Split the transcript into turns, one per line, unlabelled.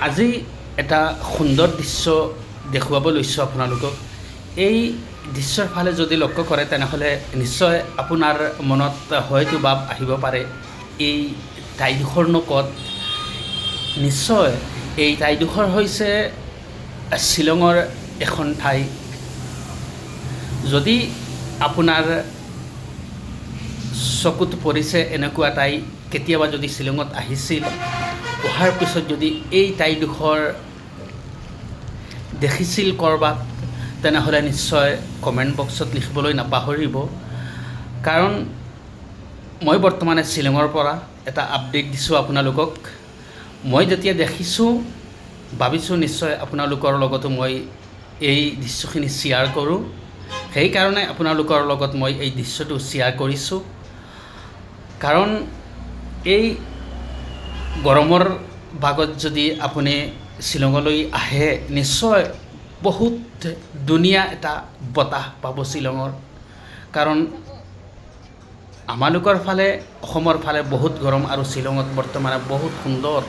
আজি এটা সুন্দৰ দৃশ্য দেখুৱাব লৈছোঁ আপোনালোকক। এই দৃশ্যৰ ফালে যদি লক্ষ্য কৰে তেনেহ'লে নিশ্চয় আপোনাৰ মনত হয়তো ভাৱ আহিব পাৰে, এই ঠাইডোখৰনো ক'ত। নিশ্চয় এই ঠাইডোখৰ হৈছে শ্বিলঙৰ এখন ঠাই। যদি আপোনাৰ চকুত পৰিছে এনেকুৱা ঠাই, কেতিয়াবা যদি শ্বিলঙত আহিছিল, অহাৰ পিছত যদি এই ঠাইডোখৰ দেখিছিল ক'ৰবাত, তেনেহ'লে নিশ্চয় কমেণ্ট বক্সত লিখিবলৈ নাপাহৰিব। কাৰণ মই বৰ্তমানে শ্বিলঙৰ পৰা এটা আপডেট দিছোঁ আপোনালোকক। মই যেতিয়া দেখিছোঁ, ভাবিছোঁ নিশ্চয় আপোনালোকৰ লগতো মই এই দৃশ্যখিনি শ্বেয়াৰ কৰোঁ। সেইকাৰণে আপোনালোকৰ লগত মই এই দৃশ্যটো শ্বেয়াৰ কৰিছোঁ। কাৰণ এই গৰমৰ ভাগত যদি আপুনি শ্বিলঙলৈ আহে, নিশ্চয় বহুত ধুনীয়া এটা বতাহ পাব শ্বিলঙৰ। কাৰণ আমালোকৰ ফালে, অসমৰ ফালে বহুত গৰম, আৰু শ্বিলঙত বৰ্তমানে বহুত সুন্দৰ